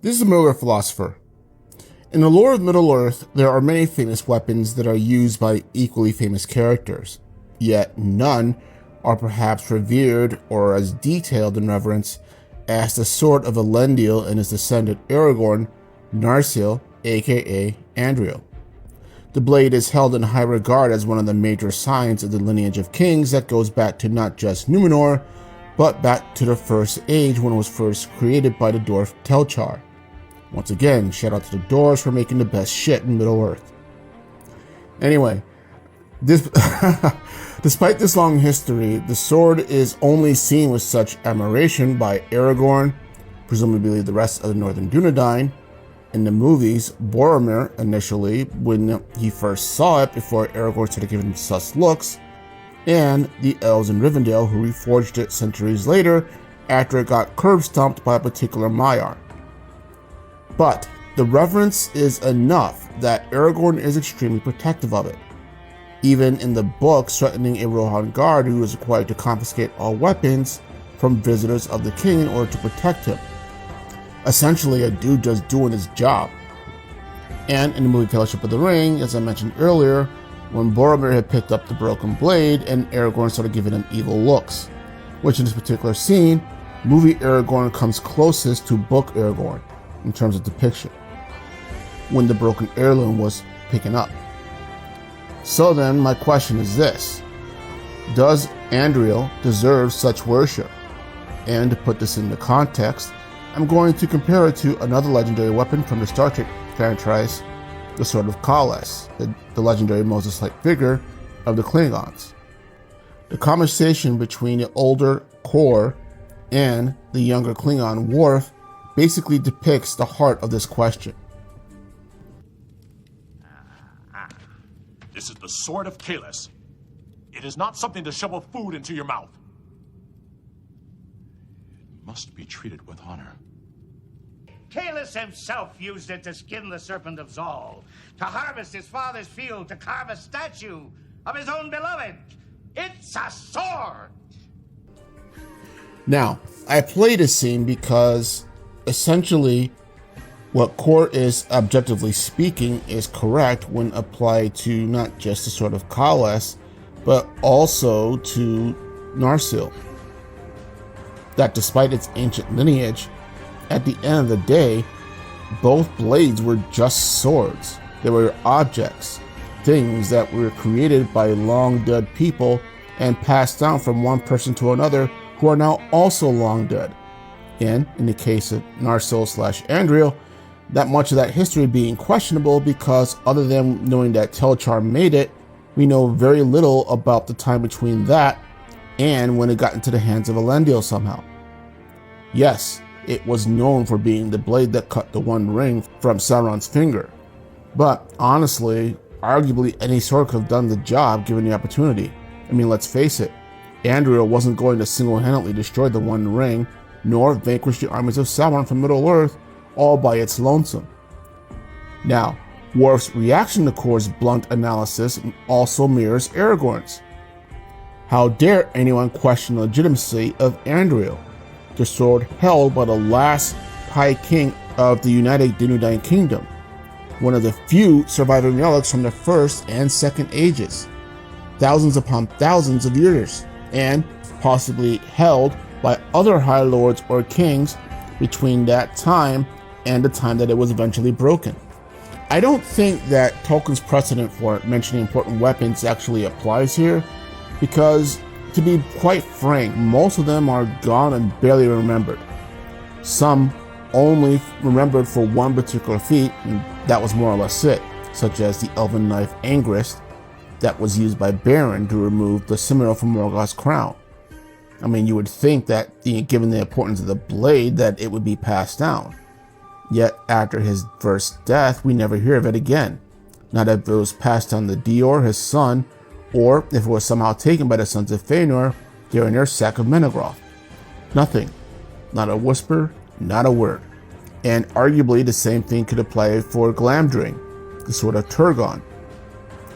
This is a Middle-earth philosopher. In the lore of Middle-earth, there are many famous weapons that are used by equally famous characters, yet none are perhaps revered or as detailed in reverence as the Sword of Elendil and his descendant Beregrond, Narsil AKA Anduril. The blade is held in high regard as one of the major signs of the lineage of kings that goes back to not just Numenor, but back to the First Age when it was first created by the dwarf Telchar. Once again, shout out to the dwarves for making the best shit in Middle-earth. Anyway, despite this long history, the sword is only seen with such admiration by Aragorn, presumably the rest of the Northern Dunedain. In the movies, Boromir initially, when he first saw it before Aragorn started giving him sus looks, and the elves in Rivendell who reforged it centuries later after it got curb stomped by a particular Maiar. But the reverence is enough that Aragorn is extremely protective of it, even in the books threatening a Rohan guard who is required to confiscate all weapons from visitors of the king in order to protect him. Essentially a dude just doing his job. And in the movie Fellowship of the Ring, as I mentioned earlier, when Boromir had picked up the broken blade and Aragorn started giving him evil looks, which in this particular scene, movie Aragorn comes closest to book Aragorn in terms of depiction, when the broken heirloom was picking up. So then my question is this: does Anduril deserve such worship? And to put this into context, I'm going to compare it to another legendary weapon from the Star Trek franchise, the Sword of Kahless, the legendary Moses-like figure of the Klingons. The conversation between the older Kor and the younger Klingon Worf basically depicts the heart of this question. This is the Sword of Kahless. It is not something to shovel food into your mouth. It must be treated with honor. Kahless himself used it to skin the Serpent of Zal, to harvest his father's field, to carve a statue of his own beloved. It's a sword! Now, I play this scene because essentially what Kor is objectively speaking is correct when applied to not just the Sword of Kahless, but also to Narsil. That despite its ancient lineage, at the end of the day, both blades were just swords. They were objects, things that were created by long dead people and passed down from one person to another who are now also long dead. And in the case of Narsil / Anduril, that much of that history being questionable because other than knowing that Telchar made it, we know very little about the time between that and when it got into the hands of Elendil somehow. Yes, it was known for being the blade that cut the One Ring from Sauron's finger, but honestly, arguably any sword could have done the job given the opportunity. I mean, let's face it, Anduril wasn't going to single-handedly destroy the One Ring nor vanquish the armies of Sauron from Middle-earth all by its lonesome. Now, Worf's reaction to Kor's blunt analysis also mirrors Aragorn's. How dare anyone question the legitimacy of Anduril, the sword held by the last High King of the United Dunedain Kingdom, one of the few surviving relics from the First and Second Ages, thousands upon thousands of years, and possibly held by other High Lords or Kings between that time and the time that it was eventually broken. I don't think that Tolkien's precedent for mentioning important weapons actually applies here, because to be quite frank, most of them are gone and barely remembered. Some only remembered for one particular feat, and that was more or less it, such as the elven knife Angrist that was used by Beren to remove the Cimmeril from Morgoth's crown. I mean, you would think that, given the importance of the blade, that it would be passed down. Yet, after his first death, we never hear of it again. Not if it was passed down to Dior, his son, or if it was somehow taken by the sons of Fëanor during their sack of Menegroth. Nothing. Not a whisper, not a word. And arguably the same thing could apply for Glamdring, the Sword of Turgon.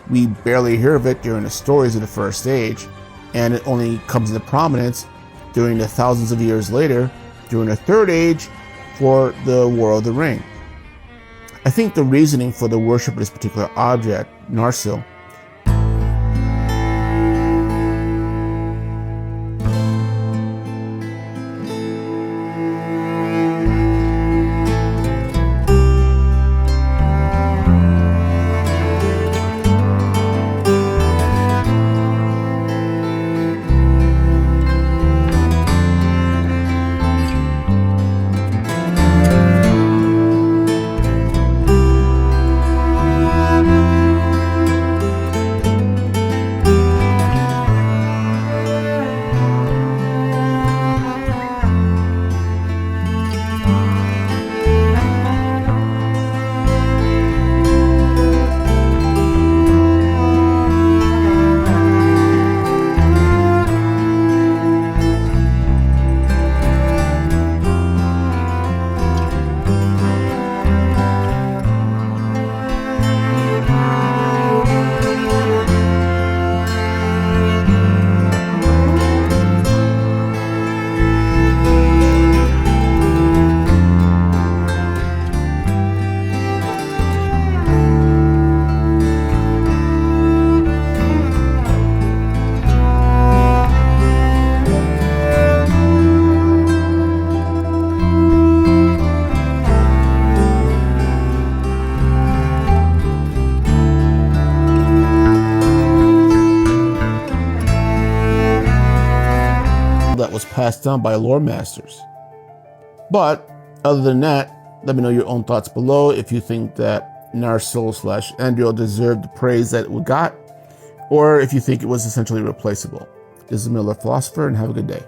We barely hear of it during the stories of the First Age, and it only comes into prominence during the thousands of years later, during the Third Age, for the War of the Ring. I think the reasoning for the worship of this particular object, Narsil, that was passed down by lore masters. But other than that, let me know your own thoughts below if you think that Narsil / Anduril deserved the praise that it got, or if you think it was essentially replaceable. This is Miller Philosopher, and have a good day.